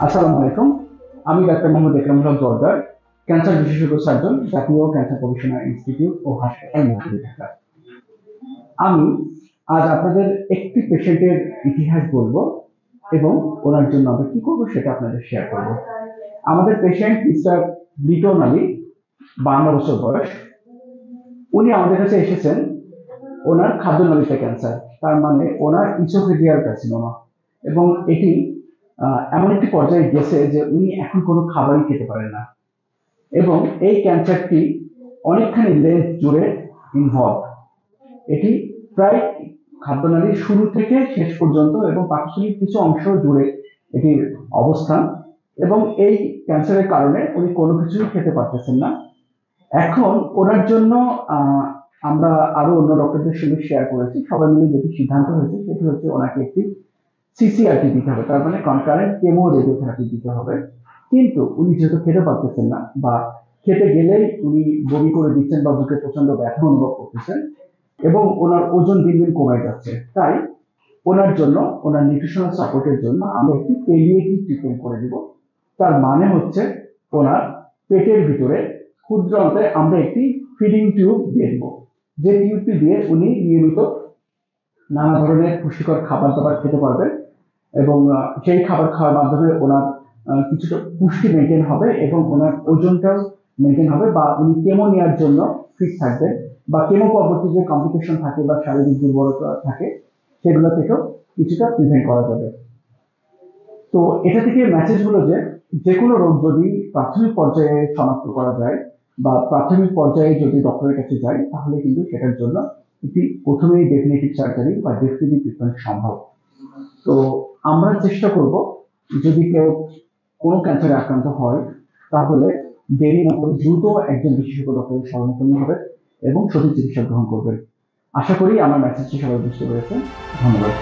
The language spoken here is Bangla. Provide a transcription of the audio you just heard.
আসসালামু আলাইকুম। আমি ডাক্তার মোহাম্মদ একরামুল জর্দার, ক্যান্সার বিশেষজ্ঞ সার্জন, জাতীয় ক্যান্সার গবেষণা ইনস্টিটিউট ও হাসপাতাল, নোয়াখালী, ঢাকা। আমি আজ আপনাদের একটি পেশেন্টের ইতিহাস বলবো এবং ওনার জন্য আমরা কি করবো সেটা আপনাদের শেয়ার করবো। আমাদের পেশেন্ট মিস্টার লিটন আলী, 52 বছর বয়স। উনি আমাদের কাছে এসেছেন, ওনার খাদ্যনালীতে ক্যান্সার, তার মানে ওনার ইসোফেজিয়াল কার্সিনোমা, এবং এটি এমন একটি পর্যায়ে গেছে যে উনি এখন কোনো খাবারই খেতে পারেন না, এবং এই ক্যান্সারটি অনেকখানি লেন্থ জুড়ে ইনভলভ। এটি প্রায় খাদ্যনালীর শুরু থেকে শেষ পর্যন্ত এবং পাকস্থলীর কিছু অংশ জুড়ে এটির অবস্থান, এবং এই ক্যান্সারের কারণে উনি কোনো কিছুই খেতে পারতেছেন না। এখন ওনার জন্য আমরা আরো অন্য ডক্টরদের সঙ্গে শেয়ার করেছি, সবাই মিলে যেটি সিদ্ধান্ত হয়েছে সেটি হচ্ছে ওনাকে একটি সিসিআরটি দিতে হবে, তার মানে কনকারেন্ট কেমো রেডিওথেরাপি দিতে হবে। কিন্তু উনি যেহেতু খেতে পারতেছেন না, বা খেতে গেলেই উনি বমি করে দিচ্ছেন বা বুকে প্রচন্ড ব্যথা অনুভব করতেছেন, এবং ওনার ওজন দিন দিন কমে যাচ্ছে, তাই ওনার জন্য, ওনার নিউট্রিশনাল সাপোর্টের জন্য আমরা একটি পেলিয়েটিভ ট্রিটমেন্ট করে দিব। তার মানে হচ্ছে ওনার পেটের ভিতরে ক্ষুদ্র অন্তরে আমরা একটি ফিডিং টিউব দিয়ে দিব, যে টিউবটি দিয়ে উনি নিয়মিত নানা ধরনের পুষ্টিকর খাবার দাবার খেতে পারবেন, এবং সেই খাবার খাওয়ার মাধ্যমে ওনার কিছুটা পুষ্টি মেনটেন হবে এবং ওনার ওজনটাও মেনটেন হবে, বা উনি কেমো নেওয়ার জন্য ফিট থাকবেন, বা কেমো পরবর্তী যে কমপ্লিকেশন থাকে বা শারীরিক দুর্বলতা থাকে সেগুলো থেকেও কিছুটা প্রিভেন্ট করা যাবে। তো এটা থেকে মেসেজ হলো যে, যে কোনো রোগ যদি প্রাথমিক পর্যায়ে শনাক্ত করা যায় বা প্রাথমিক পর্যায়ে যদি ডক্টরের কাছে যায়, তাহলে কিন্তু সেটার জন্য একটি প্রথমেই ডেফিনেটিভ সার্জারি বা ডেফিনেটিভ ট্রিটমেন্ট সম্ভব। তো আমরা চেষ্টা করব, যদি কেউ কোনো ক্যান্সারে আক্রান্ত হয় তাহলে দেরি না করে দ্রুত একজন বিশেষজ্ঞ ডক্টরের শরণাপন্ন হবে এবং সঠিক চিকিৎসা গ্রহণ করবেন। আশা করি আমার মেসেজটি সবাই বুঝতে পেরেছেন। ধন্যবাদ।